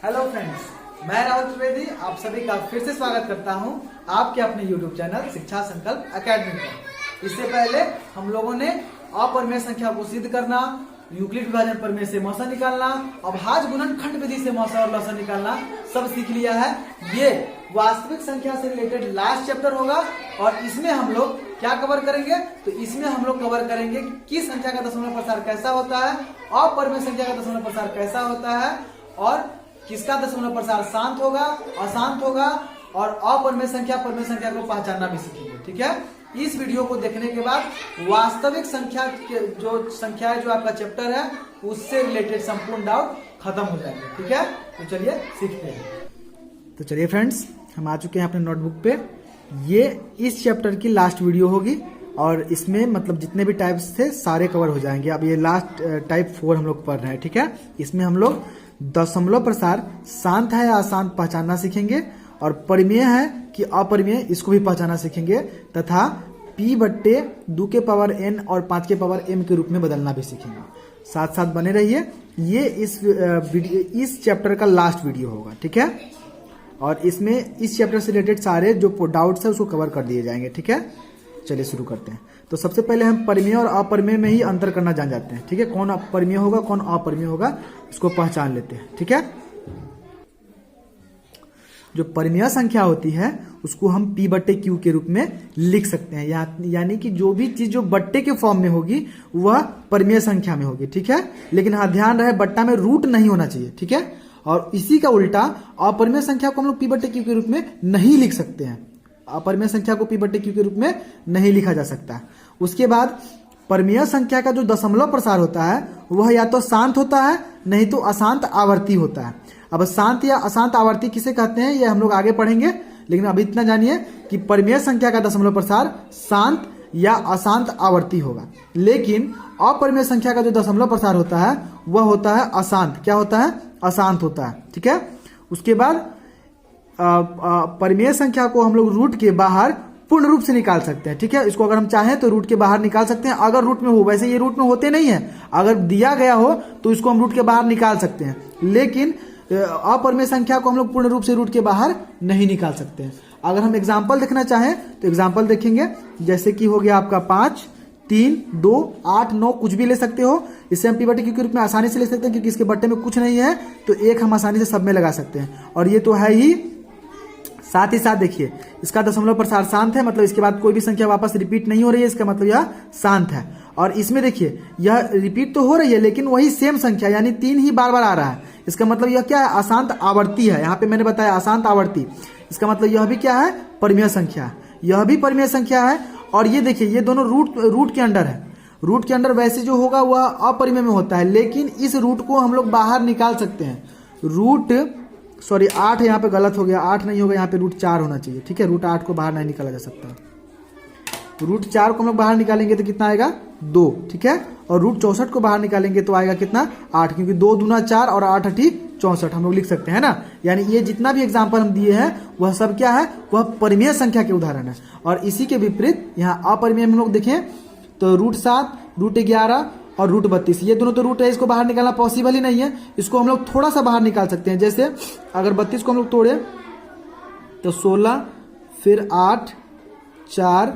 Hello friends, मैं राहुल त्रिवेदी आप सभी का फिर से स्वागत करता हूं आपके अपने YouTube चैनल शिक्षा संकल्प एकेडमी पर। इससे पहले हम लोगों ने अपरिमेय संख्या को सिद्ध करना, यूक्लिड विभाजन प्रमेय से मौसा निकालना, अभाज्य गुणनखंड विधि से मौसा और लौसा निकालना सब सीख लिया है। ये वास्तविक संख्या से रिलेटेड लास्ट चैप्टर होगा और इसमें हम लोग क्या कवर करेंगे, तो इसमें हम लोग कवर करेंगे कि संख्या का दशमलव प्रसार कैसा होता है, अपरिमेय संख्या का दशमलव प्रसार कैसा होता है और किसका दशमलव प्रसार शांत होगा, अशांत होगा और अपरिमेय संख्या परिमेय संख्या को पहचानना भी सीखेंगे। ठीक है, इस वीडियो को देखने के बाद वास्तविक संख्या के जो संख्या है जो आपका चैप्टर है उससे रिलेटेड संपूर्ण डाउट खत्म हो जाएंगे। ठीक है, तो चलिए सीखते हैं। तो चलिए फ्रेंड्स, हम आ चुके हैं अपने नोटबुक पे। ये इस चैप्टर की लास्ट वीडियो होगी और इसमें मतलब जितने भी टाइप्स थे सारे कवर हो जाएंगे। अब ये लास्ट टाइप 4 हम लोग पढ़ रहे हैं। ठीक है, इसमें हम लोग दशमलव प्रसार शांत है या अशांत पहचानना सीखेंगे और परिमेय है कि अपरिमेय इसको भी पहचानना सीखेंगे तथा p/2 के पावर n और 5 के पावर m के रूप में बदलना भी सीखेंगे। साथ साथ बने रहिए, ये इस चैप्टर का लास्ट वीडियो होगा। ठीक है, और इसमें इस चैप्टर से रिलेटेड सारे जो डाउट्स है उसको कवर कर दिए जाएंगे। ठीक है, चलिए शुरू करते हैं। तो सबसे पहले हम परिमेय और अपरिमेय में ही अंतर करना जान जाते हैं। ठीक है, कौन परिमेय होगा कौन अपरिमेय होगा इसको पहचान लेते हैं। ठीक है, जो परिमेय संख्या होती है उसको हम p/q के रूप में लिख सकते हैं, यानी कि जो भी चीज जो बट्टे के फॉर्म में होगी वह परिमेय संख्या में होगी। ठीक है, लेकिन हाँ ध्यान रहे बट्टा में रूट नहीं होना चाहिए। ठीक है, और इसी का उल्टा अपरिमेय संख्या को हम लोग p/q के रूप में नहीं लिख सकते हैं। अपरिमेय संख्या को p/q के रूप में नहीं लिखा जा सकता। उसके बाद परिमेय संख्या का जो दशमलव प्रसार होता है वह या तो शांत होता है नहीं तो अशांत आवर्ती होता है। अब शांत या अशांत आवर्ती किसे कहते हैं ये हम लोग आगे पढ़ेंगे, लेकिन अभी इतना जानिए कि परिमेय संख्या का दशमलव प्रसार शांत या अशांत आवर्ती होगा, लेकिन अपरिमेय संख्या का जो दशमलव प्रसार होता है वह होता है अशांत। क्या होता है? अशांत होता है। ठीक है, उसके बाद परिमेय संख्या को हम लोग रूट के बाहर पूर्ण रूप से निकाल सकते हैं। ठीक है, इसको अगर हम चाहें तो रूट के बाहर निकाल सकते हैं अगर रूट में हो। वैसे ये रूट में होते नहीं है, अगर दिया गया हो तो इसको हम रूट के बाहर निकाल सकते हैं, लेकिन अपरिमेय संख्या को हम लोग पूर्ण रूप से रूट के बाहर नहीं निकाल सकते हैं। अगर हम एग्जाम्पल देखना चाहें तो एग्जाम्पल देखेंगे, जैसे कि हो गया आपका 5, 3, 2, 8, 9 कुछ भी ले सकते हो। इसे हम p/q के रूप में आसानी से ले सकते हैं क्योंकि इसके बट्टे में कुछ नहीं है तो एक हम आसानी से सब में लगा सकते हैं। और ये तो है ही, साथ ही साथ देखिए इसका दशमलव प्रसार शांत है, मतलब इसके बाद कोई भी संख्या वापस रिपीट नहीं हो रही है, इसका मतलब यह शांत है। और इसमें देखिए यह रिपीट तो हो रही है लेकिन वही सेम संख्या यानी 3 ही बार बार आ रहा है, इसका मतलब यह क्या है? अशांत आवर्ती है। यहाँ पे मैंने बताया अशांत आवर्ती, इसका मतलब यह भी क्या है? परिमेय संख्या। यह भी परिमेय संख्या है। और ये देखिए ये दोनों रूट के अंडर है। रूट के अंडर वैसे जो होगा वह अपरिमेय में होता है, लेकिन इस रूट को हम लोग बाहर निकाल सकते हैं। 8 यहाँ पे गलत हो गया, 8 नहीं होगा, यहाँ पे √4 होना चाहिए। ठीक है, √8 को बाहर नहीं निकाला जा सकता। तो √4 को हम लोग बाहर निकालेंगे तो कितना आएगा? 2। ठीक है, और √64 को बाहर निकालेंगे तो आएगा कितना? 8, क्योंकि 2 दूना 4 और 8 8 64 हम लोग लिख सकते हैं ना। यानी ये जितना भी एग्जाम्पल हम दिए हैं वह सब क्या है? वह परिमेय संख्या के उदाहरण है। और इसी के विपरीत यहाँ अपरिमेय में हम लोग देखें तो √7, √11 और √32 ये दोनों तो रूट है, इसको बाहर निकालना पॉसिबल ही नहीं है। इसको हम लोग थोड़ा सा बाहर निकाल सकते हैं, जैसे अगर 32 को हम लोग तोड़े तो 16 फिर 8 4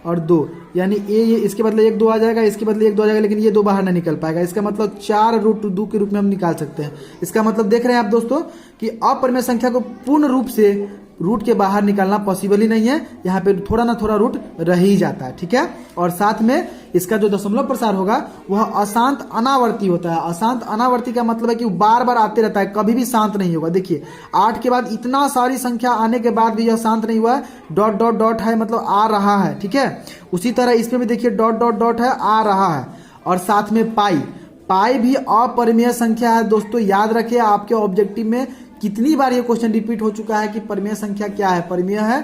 और 2, यानी ये इसके बदले 1 2 आ जाएगा, इसके बदले 1 2 आ जाएगा, लेकिन ये 2 बाहर नहीं निकल पाएगा। इसका मतलब 4√2 के रूप में हम निकाल सकते हैं। इसका मतलब देख रहे हैं आप दोस्तों कि अपरिमेय संख्या को पूर्ण रूप से रूट के बाहर निकालना पॉसिबल ही नहीं है, यहाँ पे थोड़ा ना थोड़ा रूट रह ही जाता है। ठीक है, और साथ में इसका जो दशमलव प्रसार होगा वह अशांत अनावर्ती होता है। अशांत अनावर्ती का मतलब है कि बार बार आते रहता है, कभी भी शांत नहीं होगा। देखिए 8 के बाद इतना सारी संख्या आने के बाद भी यह शांत नहीं हुआ है, डॉट डॉट डॉट है, मतलब आ रहा है। ठीक है, उसी तरह इसमें भी देखिए डॉट डॉट डॉट है, आ रहा है। और साथ में पाई भी अपरिमेय संख्या है दोस्तों। याद रखिए आपके ऑब्जेक्टिव में कितनी बार ये क्वेश्चन रिपीट हो चुका है कि परिमेय संख्या क्या है? परिमेय है,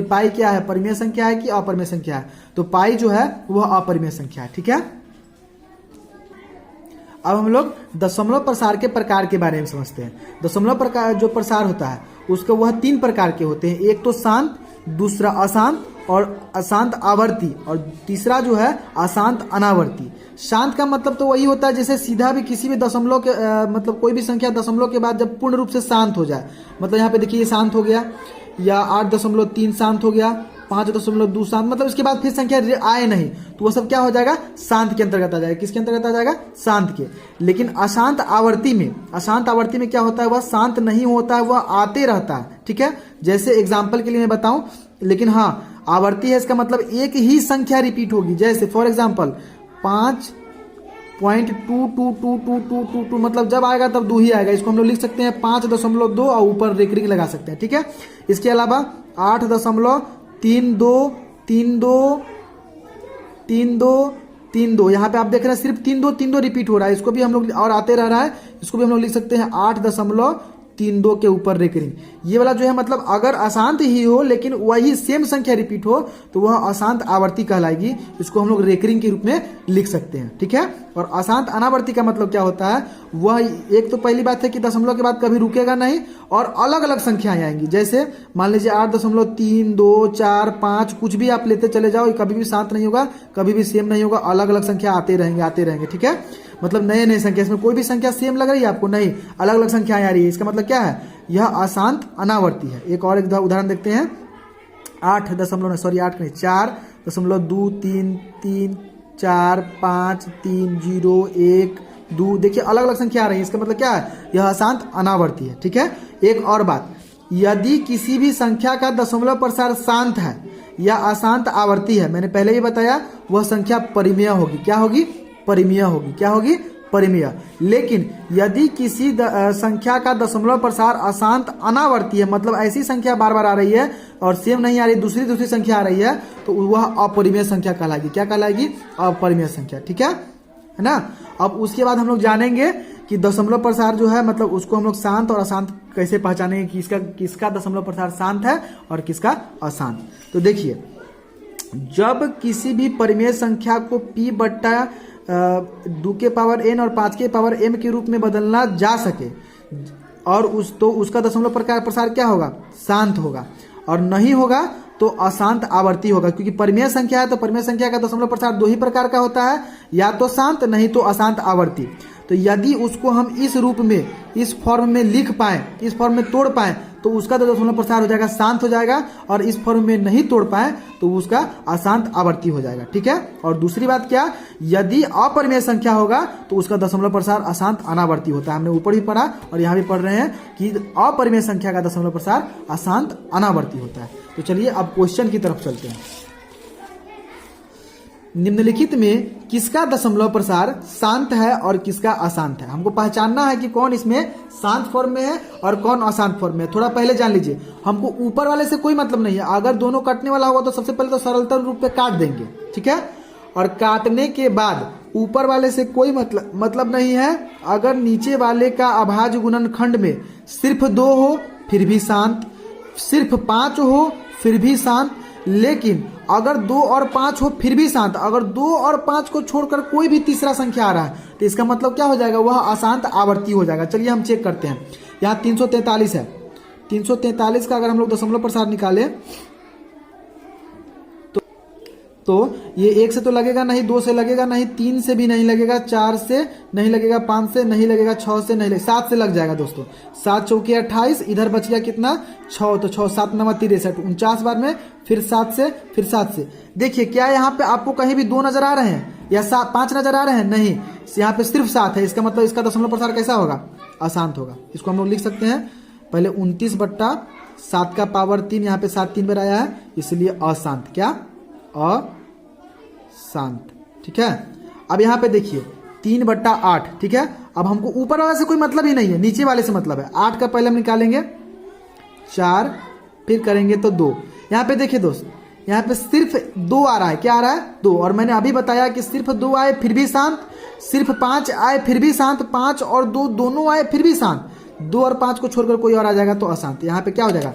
पाई क्या है? परिमेय संख्या है कि अपरिमेय संख्या है? तो पाई जो है वह अपरिमेय संख्या है। ठीक है, अब हम लोग दशमलव प्रसार के प्रकार के बारे में समझते हैं। दशमलव प्रकार जो प्रसार होता है उसका वह 3 प्रकार के होते हैं, एक तो शांत, दूसरा अशांत और अशांत आवर्ती, और तीसरा जो है अशांत अनावर्ती। शांत का मतलब तो वही होता है जैसे सीधा भी किसी भी दशमलव के मतलब कोई भी संख्या दशमलव के बाद जब पूर्ण रूप से शांत हो जाए, मतलब यहाँ पे देखिए ये शांत हो गया, या 8.3 शांत हो गया, 5.2 शांत, मतलब इसके बाद फिर संख्या आए नहीं, तो वो सब क्या हो जाएगा, शांत के अंतर्गत आ जाएगा। किसके अंतर्गत आ जाएगा, शांत के। लेकिन अशांत आवर्ती में क्या होता है, वह शांत नहीं होता है, वह आते रहता है। ठीक है, जैसे एग्जाम्पल के लिए मैं बताऊं, लेकिन हाँ आवर्ती है इसका मतलब एक ही संख्या रिपीट होगी। जैसे फॉर एग्जाम्पल 5.2222222 मतलब जब आएगा तब 2 ही आएगा, इसको हम लोग लिख सकते हैं 5.2 और ऊपर रेकरिंग लगा सकते हैं। ठीक है, इसके अलावा 8.3232 यहाँ पे आप देख रहे हैं सिर्फ 3 रिपीट हो रहा है, इसको भी हम लोग और आते रह रहा है, इसको भी हम लोग लिख सकते हैं 8.32 के ऊपर रेकरिंग। ये वाला जो है मतलब अगर अशांत ही हो लेकिन वही सेम संख्या रिपीट हो तो वह अशांत आवर्ती कहलाएगी, इसको हम लोग रेकरिंग के रूप में लिख सकते हैं। ठीक है, और अशांत अनावर्ती का मतलब क्या होता है, वह एक तो पहली बात है कि दशमलव के बाद कभी रुकेगा नहीं और अलग अलग संख्याएं आएंगी। जैसे मान लीजिए 8.3, 2, 4, 5 कुछ भी आप लेते चले जाओ, कभी भी शांत नहीं होगा, कभी भी सेम नहीं होगा, अलग अलग संख्या आते रहेंगे। ठीक है, मतलब नए नए संख्या, इसमें कोई भी संख्या सेम लग रही है आपको, नहीं, अलग अलग संख्याएं आ रही है, इसका मतलब क्या है, यह अशांत अनावर्ती है। एक और उदाहरण देखते हैं, 4.2 देखिए अलग अलग संख्या आ रही है, इसका मतलब क्या है, यह अशांत अनावर्ती है। ठीक है, एक और बात, यदि किसी भी संख्या का दशमलव प्रसार शांत है या अशांत आवर्ती है, मैंने पहले ही बताया, वह संख्या परिमेय होगी। क्या होगी, परिमेय होगी। क्या होगी, परिमेय। लेकिन यदि किसी संख्या का दशमलव प्रसार अशांत अनावर्ती है, मतलब ऐसी संख्या बार बार आ रही है और सेम नहीं आ रही, दूसरी संख्या आ रही है, तो वह अपरिमेय संख्या कहलाएगी। क्या कहलाएगी, अपरिमेय संख्या। ठीक है ना। अब उसके बाद हम लोग जानेंगे कि दशमलव प्रसार जो है मतलब उसको हम लोग शांत और अशांत कैसे पहचानेंगे कि किसका दशमलव प्रसार शांत है और किसका अशांत। तो देखिए, जब किसी भी परिमेय संख्या को p/2 के पावर n और 5 के पावर m के रूप में बदलना जा सके और उसका दशमलव प्रसार क्या होगा, शांत होगा, और नहीं होगा तो अशांत आवर्ती होगा। क्योंकि परिमेय संख्या है तो परिमेय संख्या का दशमलव प्रसार 2 ही प्रकार का होता है, या तो शांत नहीं तो अशांत आवर्ती। तो यदि उसको हम इस रूप में, इस फॉर्म में लिख पाए, इस फॉर्म में तोड़ पाए, तो उसका तो दशमलव प्रसार हो जाएगा, शांत हो जाएगा, और इस फॉर्म में नहीं तोड़ पाए तो उसका अशांत आवर्ती हो जाएगा। ठीक है, और दूसरी बात क्या, यदि अपरिमेय संख्या होगा तो उसका दशमलव प्रसार अशांत अनावर्ती होता है। हमने ऊपर भी पढ़ा और यहाँ भी पढ़ रहे हैं कि अपरिमेय संख्या का दशमलव प्रसार अशांत अनावर्ती होता है। तो चलिए अब क्वेश्चन की तरफ चलते हैं। निम्नलिखित में किसका दशमलव प्रसार शांत है और किसका अशांत है। हमको पहचानना है कि कौन इसमें शांत फॉर्म में है और कौन अशांत फॉर्म में है। थोड़ा पहले जान लीजिए, हमको ऊपर वाले से कोई मतलब नहीं है। अगर दोनों काटने वाला होगा तो सबसे पहले तो सरलतम रूप पे काट देंगे, ठीक है, और काटने के बाद ऊपर वाले से कोई मतलब नहीं है। अगर नीचे वाले का अभाज्य गुणनखंड में सिर्फ 2 हो फिर भी शांत, सिर्फ 5 हो फिर भी शांत, लेकिन अगर 2 और 5 हो फिर भी शांत। अगर 2 और 5 को छोड़कर कोई भी तीसरा संख्या आ रहा है तो इसका मतलब क्या हो जाएगा, वह अशांत आवर्ती हो जाएगा। चलिए हम चेक करते हैं। यहाँ 343 है, 343 का अगर हम लोग दशमलव प्रसार निकालें तो ये 1 से तो लगेगा नहीं, 2 से लगेगा नहीं, 3 से भी नहीं लगेगा, 4 से नहीं लगेगा, 5 से नहीं लगेगा, 6 से नहीं लगेगा, 7 से लग जाएगा दोस्तों। 7 चौके 28, इधर बच गया कितना, 6, तो 6 7 9 63, 49 बार में, फिर 7 से, फिर 7 से। देखिए क्या यहाँ पे आपको कहीं भी 2 नजर आ रहे हैं या 5 नजर आ रहे हैं, नहीं, यहाँ पे सिर्फ 7 है। इसका मतलब इसका दशमलव प्रसार कैसा होगा, अशांत होगा। इसको हम लोग लिख सकते हैं पहले 29/7 का पावर 3, यहाँ पे 7 3 बार आया है इसलिए अशांत। क्या, अशांत। ठीक है, अब यहाँ पे देखिए 3/8, ठीक है। अब हमको ऊपर वाले से कोई मतलब ही नहीं है, नीचे वाले से मतलब है। 8 का पहले हम निकालेंगे 4, फिर करेंगे तो 2। यहाँ पे देखिए दोस्त, यहाँ पे सिर्फ 2 आ रहा है। क्या आ रहा है, 2। और मैंने अभी बताया कि सिर्फ 2 आए फिर भी शांत, सिर्फ 5 आए फिर भी शांत, 5 और 2 दोनों आए फिर भी शांत, 2 और 5 को छोड़कर कोई और आ जाएगा तो अशांत। यहाँ पे क्या हो जाएगा,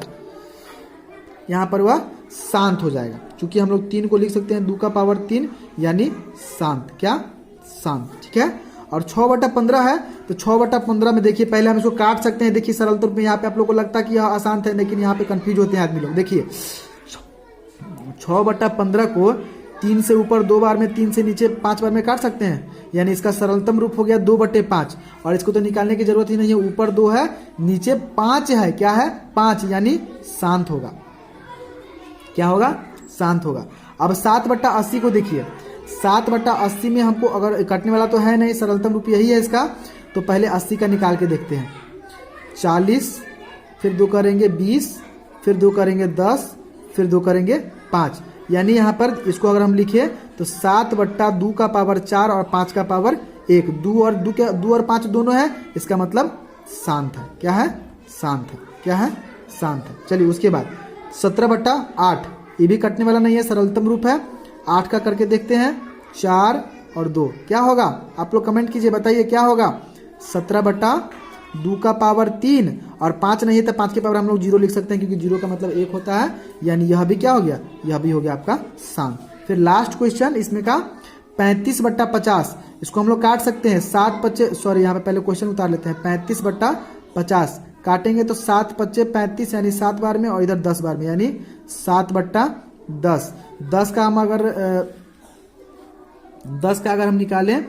यहाँ पर वह शांत हो जाएगा। क्योंकि हम लोग 3 को लिख सकते हैं 2 का पावर 3 यानी शांत। क्या, शांत। ठीक है, और 6/15 है तो 6/15 में देखिए पहले हम इसको काट सकते हैं। देखिए सरल तौर पे यहाँ पे आप लोग को लगता है कि यह अशांत है, लेकिन यहाँ पे कंफ्यूज होते हैं आदमी लोग। देखिए 6/15 को 3 से ऊपर 2 बार में, 3 से नीचे 5 बार में काट सकते हैं, यानी इसका सरलतम रूप हो गया 2/5। और इसको तो निकालने की जरूरत ही नहीं है, ऊपर 2 है नीचे 5 है, क्या है 5, यानी शांत होगा। क्या होगा? शांत होगा। अब 7/80 को देखिए, 7/80 में हमको अगर कटने वाला तो है नहीं, सरलतम रूप यही है इसका, तो पहले 80 का निकाल के देखते हैं। 40, फिर 2 करेंगे 20, फिर 2 करेंगे 10, फिर 2 करेंगे 5, यानी यहाँ पर इसको अगर हम लिखे तो 7/2 का पावर 4 और 5 का पावर 1, 2 और 5 दोनों है, इसका मतलब शांत है। क्या है? शांत है। क्या है? शांत है। चलिए उसके बाद 17/8, ये भी कटने वाला नहीं है, सरलतम रूप है। 8 का करके देखते हैं, 4 और 2, क्या होगा? आप लोग कमेंट कीजिए, बताइए क्या होगा। 17/2 का पावर 3 और 5 नहीं है तो 5 के पावर हम लोग 0 लिख सकते हैं, क्योंकि 0 का मतलब 1 होता है, यानी यह भी क्या हो गया? यह भी हो गया आपका शांत। फिर लास्ट क्वेश्चन इसमें का 35/50, इसको हम लोग काट सकते हैं। 7/5, यहाँ पे पहले क्वेश्चन उतार लेते हैं। 35/50 काटेंगे तो 7/5 यानी 7 बार में, और इधर 10 बार में, यानी 7/10। 10 का हम अगर 10 का अगर हम निकालें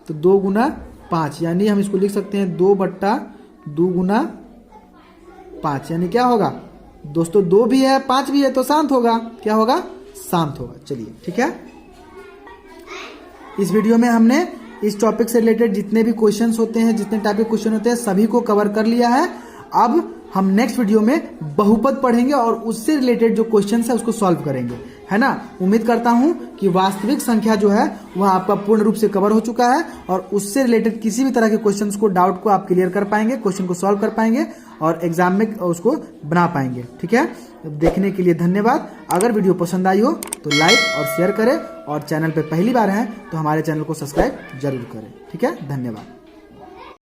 तो 2 गुना 5, यानी हम इसको लिख सकते हैं 2/2 गुना 5, यानी क्या होगा दोस्तों? 2 भी है 5 भी है तो शांत होगा। क्या होगा? शांत होगा। चलिए ठीक है, इस वीडियो में हमने इस टॉपिक से रिलेटेड जितने भी क्वेश्चंस होते हैं, जितने टाइप के क्वेश्चन होते हैं, सभी को कवर कर लिया है। अब हम नेक्स्ट वीडियो में बहुपद पढ़ेंगे और उससे रिलेटेड जो क्वेश्चन है उसको सॉल्व करेंगे, है ना। उम्मीद करता हूं कि वास्तविक संख्या जो है वह आपका पूर्ण रूप से कवर हो चुका है, और उससे रिलेटेड किसी भी तरह के क्वेश्चंस को, डाउट को आप क्लियर कर पाएंगे, क्वेश्चन को सॉल्व कर पाएंगे और एग्जाम में उसको बना पाएंगे। ठीक है, देखने के लिए धन्यवाद। अगर वीडियो पसंद आई हो तो लाइक और शेयर करें, और चैनल पर पहली बार हैं तो हमारे चैनल को सब्सक्राइब जरूर करें। ठीक है, धन्यवाद।